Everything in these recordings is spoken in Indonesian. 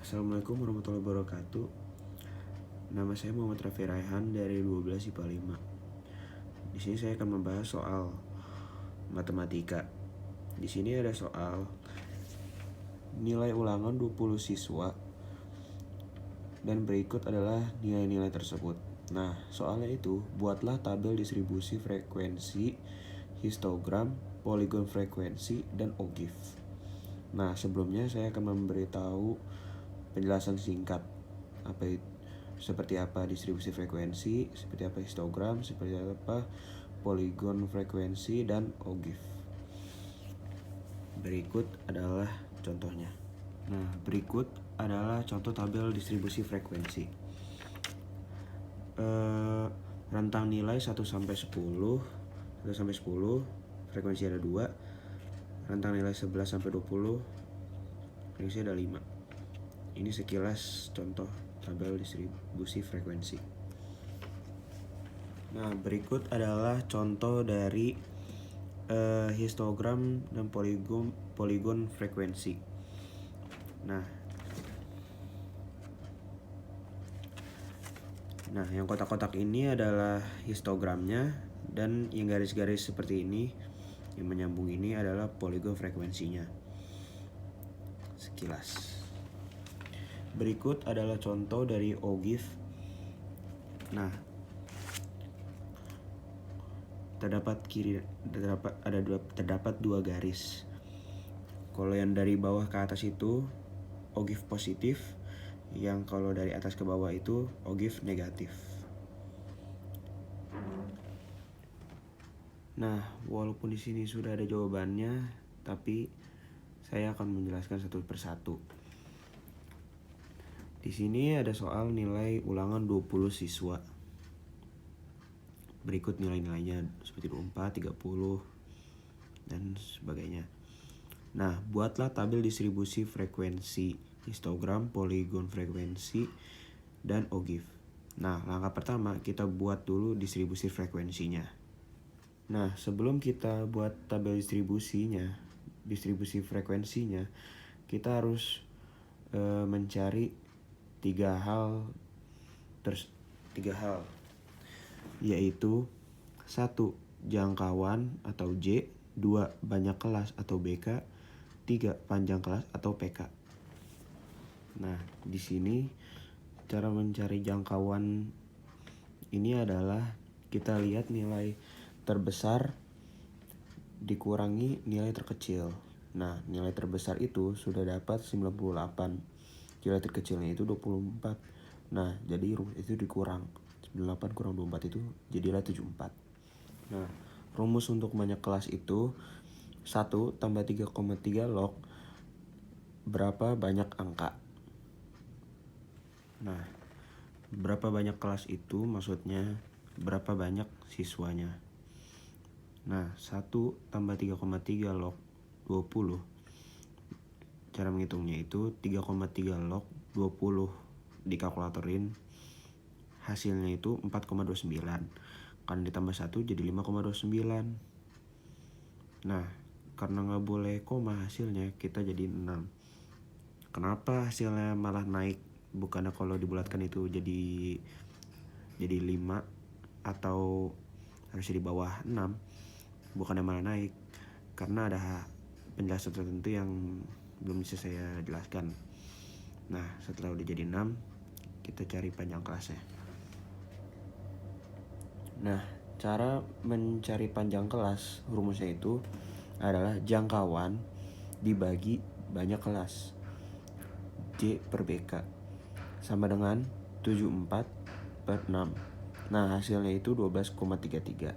Assalamualaikum warahmatullahi wabarakatuh. Nama saya Muhammad Raffi Raihan dari 12 IPA 5. Di sini saya akan membahas soal matematika. Di sini ada soal nilai ulangan 20 siswa dan berikut adalah nilai-nilai tersebut. Nah, soalnya itu buatlah tabel distribusi frekuensi, histogram, poligon frekuensi, dan OGIF. Nah, sebelumnya saya akan memberitahu penjelasan singkat seperti apa distribusi frekuensi, seperti apa histogram, seperti apa poligon frekuensi, dan OGIF. Berikut adalah contohnya. Nah, berikut adalah contoh tabel distribusi frekuensi. Rentang nilai 1 sampai 10, frekuensi ada 2. Rentang nilai 11 sampai 20, frekuensi ada 5. Ini sekilas contoh tabel distribusi frekuensi. Nah, berikut adalah contoh dari histogram dan poligon frekuensi. Nah, yang kotak-kotak ini adalah histogramnya, dan yang garis-garis seperti ini yang menyambung ini adalah poligon frekuensinya. Sekilas. Berikut adalah contoh dari OGIF. Nah, terdapat dua garis. Kalau yang dari bawah ke atas itu OGIF positif, yang kalau dari atas ke bawah itu OGIF negatif. Nah, walaupun di sini sudah ada jawabannya, tapi saya akan menjelaskan satu persatu. Di sini ada soal nilai ulangan 20 siswa. Berikut nilai-nilainya seperti 24, 30, dan sebagainya. Nah, buatlah tabel distribusi frekuensi, histogram, poligon frekuensi, dan OGIF. Nah, langkah pertama kita buat dulu distribusi frekuensinya. Nah, sebelum kita buat tabel distribusi frekuensinya, kita harus mencari tiga hal, yaitu 1. Jangkauan atau J, 2. Banyak kelas atau BK, 3. Panjang kelas atau PK. Nah, di sini cara mencari jangkauan ini adalah kita lihat nilai terbesar dikurangi nilai terkecil. Nah, nilai terbesar itu sudah dapat 98. Nilai terkecilnya itu 24. Nah, jadi rumus itu dikurang. 98 kurang 24 itu jadilah 74. Nah, rumus untuk banyak kelas itu 1 tambah 3,3 log berapa banyak angka. Nah, berapa banyak kelas itu maksudnya berapa banyak siswanya. Nah, 1 tambah 3,3 log 20. Cara menghitungnya itu 3,3 log 20 dikalkulatorin, hasilnya itu 4,29. Karena ditambah 1 jadi 5,29. Nah, karena gak boleh koma hasilnya, kita jadi 6. Kenapa hasilnya malah naik? Bukannya kalau dibulatkan itu jadi 5 atau harusnya di bawah 6. Bukannya malah naik, karena ada penjelasan tertentu yang belum bisa saya jelaskan. Nah, setelah udah jadi 6, kita cari panjang kelasnya. Nah, cara mencari panjang kelas rumusnya itu adalah jangkauan dibagi banyak kelas, J per BK, sama dengan 74 per 6. Nah, hasilnya itu 12,33.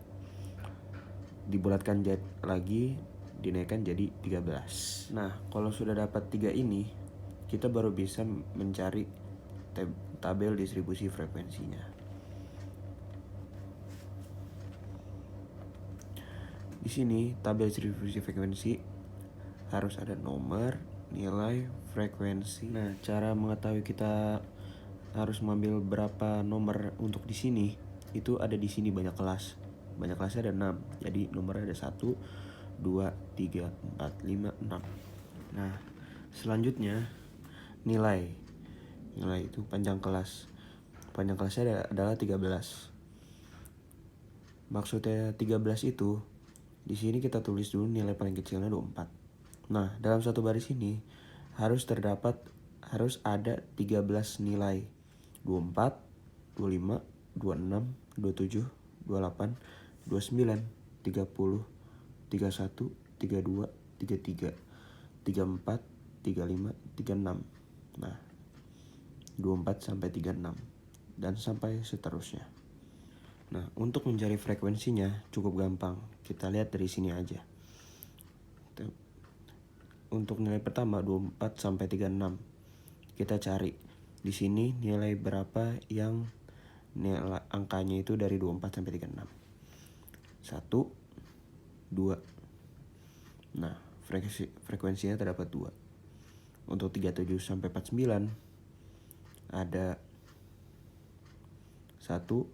Dibulatkan lagi, dinaikkan jadi 13. Nah, kalau sudah dapat 3 ini, kita baru bisa mencari tabel distribusi frekuensinya. Di sini tabel distribusi frekuensi harus ada nomor, nilai, frekuensi. Nah, cara mengetahui kita harus mengambil berapa nomor untuk di sini, itu ada di sini banyak kelas. Banyak kelasnya ada 6. Jadi nomornya ada 1, 2, 3, 4, 5, 6. Nah, selanjutnya nilai. Nah, itu panjang kelas. Panjang kelasnya adalah 13. Maksudnya 13 itu, di sini kita tulis dulu nilai paling kecilnya 24. Nah, dalam satu baris ini harus ada 13 nilai. 24, 25, 26, 27, 28, 29, 30, 31, 32, 33, 34, 35, 36. Nah, 24 sampai 36 dan sampai seterusnya. Nah, untuk mencari frekuensinya cukup gampang. Kita lihat dari sini aja. Untuk nilai pertama 24 sampai 36. Kita cari di sini nilai berapa yang nilai angkanya itu dari 24 sampai 36. 1, 2. Nah, frekuensinya terdapat 2. Untuk 37 sampai 49 ada 1,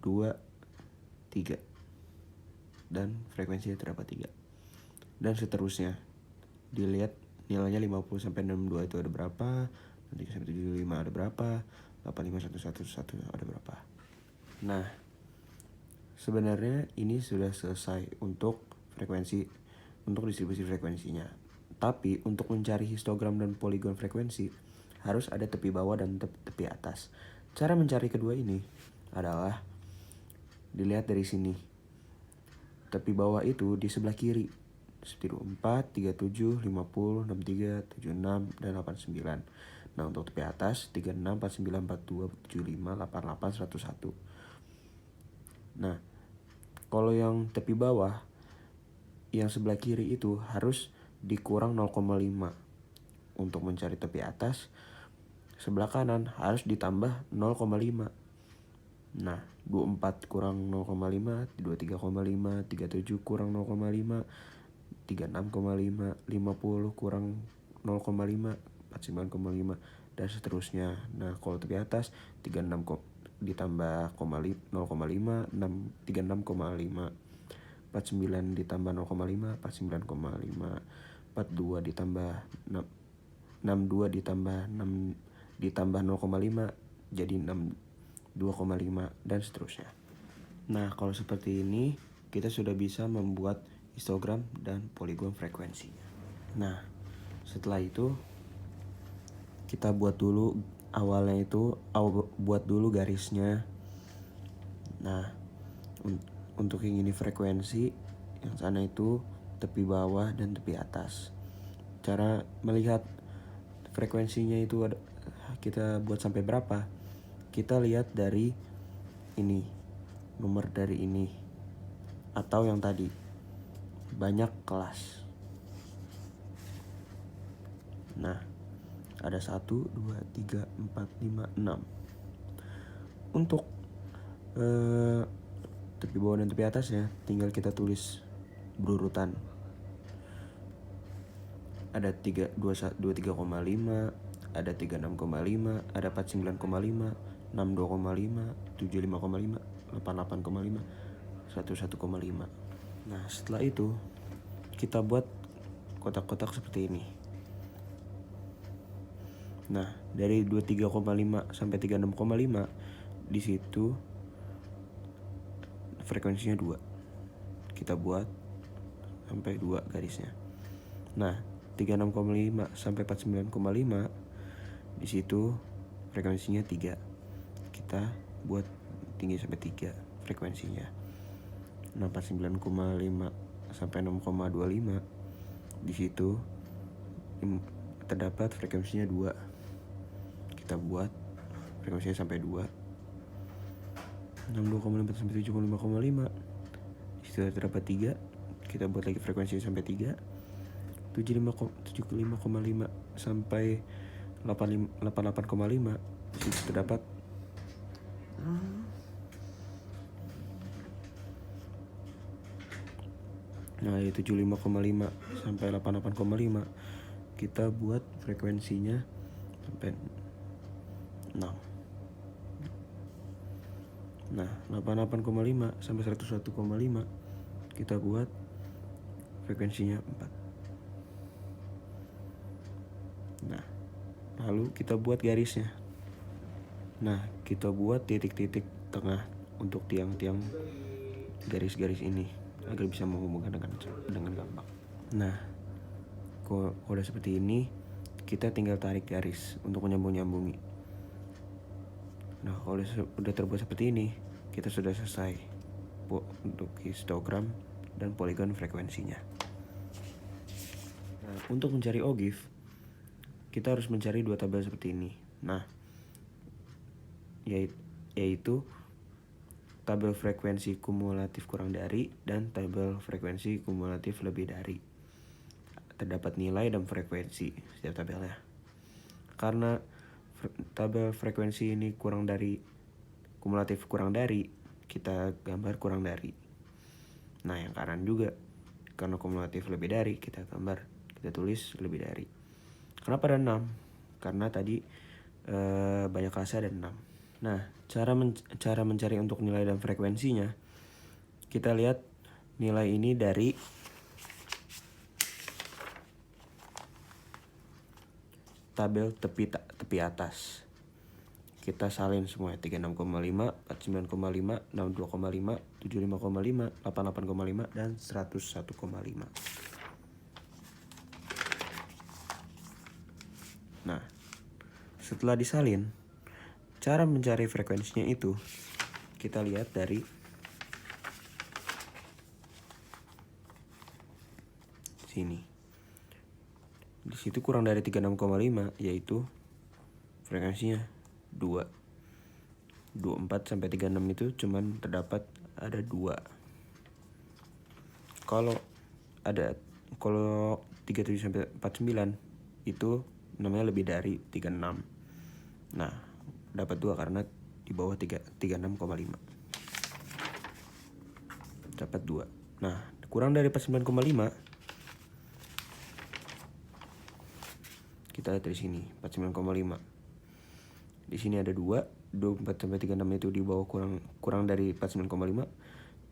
2, 3. Dan frekuensinya terdapat 3. Dan seterusnya. Dilihat nilainya 50 sampai 62 itu ada berapa, 3 sampai 75 ada berapa, 85 111 ada berapa. Nah, sebenarnya ini sudah selesai untuk distribusi frekuensinya. Tapi untuk mencari histogram dan poligon frekuensi harus ada tepi bawah dan tepi atas. Cara mencari kedua ini adalah dilihat dari sini. Tepi bawah itu di sebelah kiri. Seperti 24, 37, 50, 63, 76, dan 89. Nah, untuk tepi atas 36, 49, 42, 75, 88, 101. Nah, kalau yang tepi bawah yang sebelah kiri itu harus dikurang 0,5. Untuk mencari tepi atas sebelah kanan harus ditambah 0,5. Nah, 24 kurang 0,5, 23,5, 37 kurang 0,5, 36,5, 50 kurang 0,5, 49,5, dan seterusnya. Nah, kalau tepi atas 36 ditambah 0,5, 36,5, 49 ditambah 0,5, 49,5, 42 ditambah 62 ditambah 0,5 jadi 62,5, dan seterusnya. Nah, kalau seperti ini kita sudah bisa membuat histogram dan poligon frekuensinya. Nah, setelah itu kita buat dulu buat dulu garisnya. Nah, untuk yang ini frekuensi, yang sana itu tepi bawah dan tepi atas. Cara melihat frekuensinya itu kita buat sampai berapa? Kita lihat dari ini, nomor dari ini, atau yang tadi banyak kelas. Nah, ada 1, 2, 3, 4, 5, 6. Untuk tepi bawah dan tepi atasnya tinggal kita tulis berurutan. Ada 23,5, ada 36,5, ada 49,5, 62,5, 75,5, 88,5, 101,5. Nah, setelah itu kita buat kotak-kotak seperti ini. Nah, dari 23,5 sampai 36,5 di situ frekuensinya 2. Kita buat sampai 2 garisnya. Nah, 36,5 sampai 49,5 di situ frekuensinya 3. Kita buat tinggi sampai 3 frekuensinya. Nah, 49,5 sampai 6,25 di situ terdapat frekuensinya 2. Kita buat frekuensinya sampai 2. 62,5 sampai 75,5 di situ terdapat 3. Kita buat lagi frekuensinya sampai 3. 75,5 sampai 88,5 di situ terdapat Nah, 75,5 sampai 88,5 kita buat frekuensinya sampai 6. Nah, 88,5 sampai 101,5 kita buat frekuensinya 4. Nah, Lalu kita buat garisnya. Nah, kita buat titik-titik tengah untuk tiang-tiang garis-garis ini agar bisa menghubungkan dengan gampang. Nah, kalau udah seperti ini, kita tinggal tarik garis untuk menyambung-nyambungi. Nah, kalau udah terbuat seperti ini, kita sudah selesai untuk histogram dan poligon frekuensinya. Nah, untuk mencari OGIF, kita harus mencari dua tabel seperti ini. Nah, yaitu tabel frekuensi kumulatif kurang dari dan tabel frekuensi kumulatif lebih dari. Terdapat nilai dan frekuensi setiap tabelnya. Karena tabel frekuensi ini kurang dari, kumulatif kurang dari, kita gambar kurang dari. Nah, yang kanan juga, karena kumulatif lebih dari, kita tulis lebih dari. Kenapa ada 6? Karena tadi banyak kelasnya ada 6. Nah, cara mencari untuk nilai dan frekuensinya, kita lihat nilai ini dari tabel tepi atas. Kita salin semua, 36,5, 49,5, 62,5, 75,5, 88,5, dan 101,5. Nah, setelah disalin, cara mencari frekuensinya itu kita lihat dari sini. Di situ kurang dari 36,5 yaitu frekuensinya 2. 24 sampai 36 itu cuman terdapat ada 2. Kalau 37 sampai 49 itu namanya lebih dari 36. Nah, dapat 2 karena di bawah 36,5. Dapat 2. Nah, kurang dari 49,5 kita lihat dari sini, 49,5. Di sini ada 2, 24 sampai 36 itu di bawah kurang dari 49,5.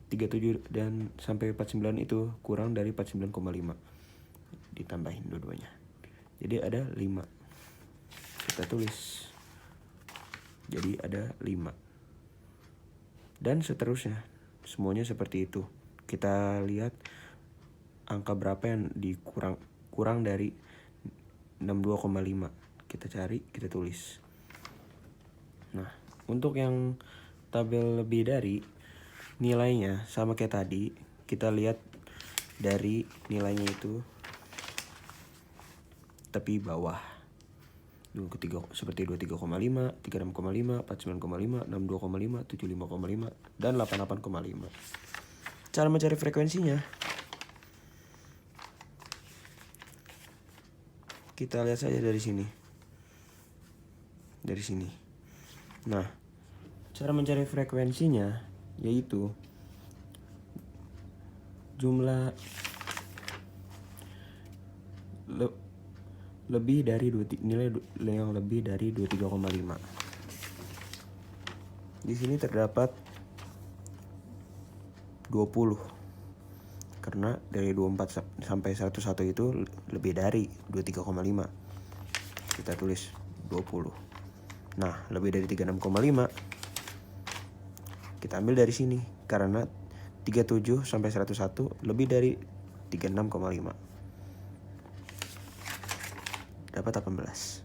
37 dan sampai 49 itu kurang dari 49,5. Ditambahin dua-duanya. Jadi ada 5. Kita tulis. Jadi ada 5. Dan seterusnya. Semuanya seperti itu. Kita lihat angka berapa yang kurang dari 62,5. Kita cari, kita tulis. Nah, untuk yang tabel lebih dari, nilainya sama kayak tadi. Kita lihat dari nilainya itu tepi bawah. Seperti 23,5, 36,5, 49,5, 62,5, 75,5, dan 88,5. Cara mencari frekuensinya, kita lihat saja dari sini. Dari sini. Nah, cara mencari frekuensinya yaitu jumlah lebih dari nilai yang lebih dari 23,5. Di sini terdapat 20. Karena dari 24 sampai 101 itu lebih dari 23,5. Kita tulis 20. Nah, lebih dari 36,5 kita ambil dari sini. Karena 37 sampai 101 lebih dari 36,5. Dapat 18.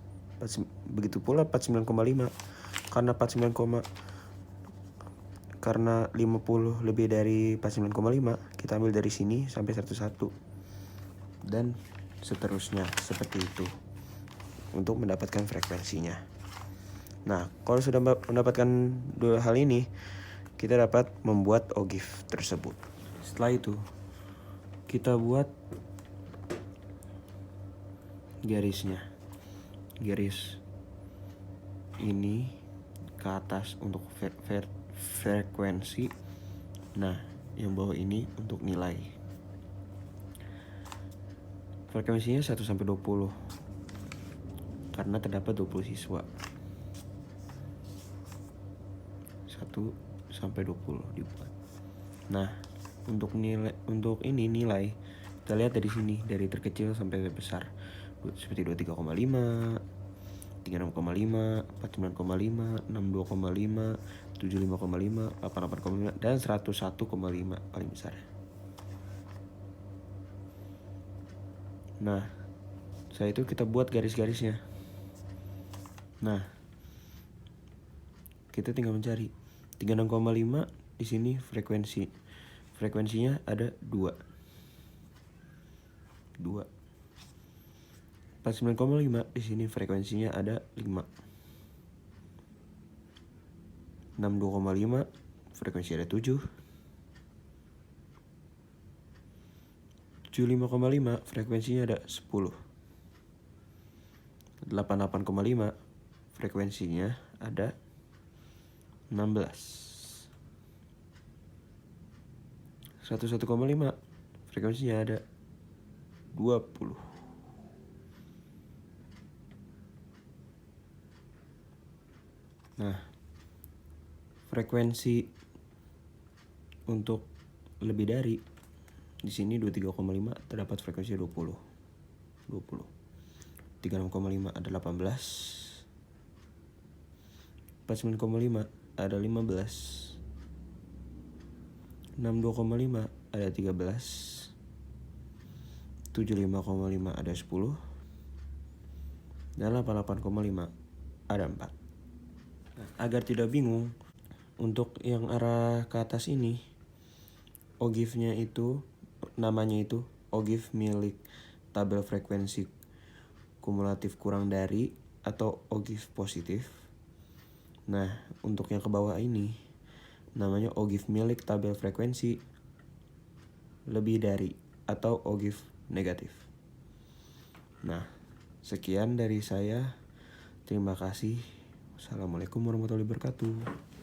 Begitu pula 49,5. Karena 50 lebih dari 49,5, kita ambil dari sini sampai 101. Dan seterusnya seperti itu untuk mendapatkan frekuensinya. Nah, kalau sudah mendapatkan dua hal ini, kita dapat membuat OGIF tersebut. Setelah itu, kita buat garisnya. Garis ini ke atas untuk frekuensi. Nah, yang bawah ini untuk nilai. Frekuensinya 1 sampai 20. Karena terdapat 20 siswa. 1 sampai 20 dibuat. Nah, untuk nilai kita lihat dari sini, dari terkecil sampai terbesar. Seperti 23,5, 36,5, 49,5, 62,5, 75,5, 88,5, dan 101,5 paling besar. Nah, setelah itu kita buat garis-garisnya. Nah, kita tinggal mencari 36,5 di sini frekuensi. Frekuensinya ada 2. 49,5 di sini frekuensinya ada 5. 62,5 frekuensi ada 7. 75,5 frekuensinya ada 10. 88,5 frekuensinya ada 16. 101,5 frekuensinya ada 20. Nah, frekuensi untuk lebih dari di sini 23,5 terdapat frekuensi 20. 36,5 ada 18. 49,5 ada 15. 62,5 ada 13. 75,5 ada 10. Dan 88,5 ada 4. Nah, agar tidak bingung, untuk yang arah ke atas ini, OGIF-nya itu, namanya itu OGIF milik tabel frekuensi kumulatif kurang dari atau OGIF positif. Nah, untuk yang ke bawah ini, namanya OGIF milik tabel frekuensi lebih dari atau OGIF negatif. Nah, sekian dari saya. Terima kasih. Assalamualaikum warahmatullahi wabarakatuh.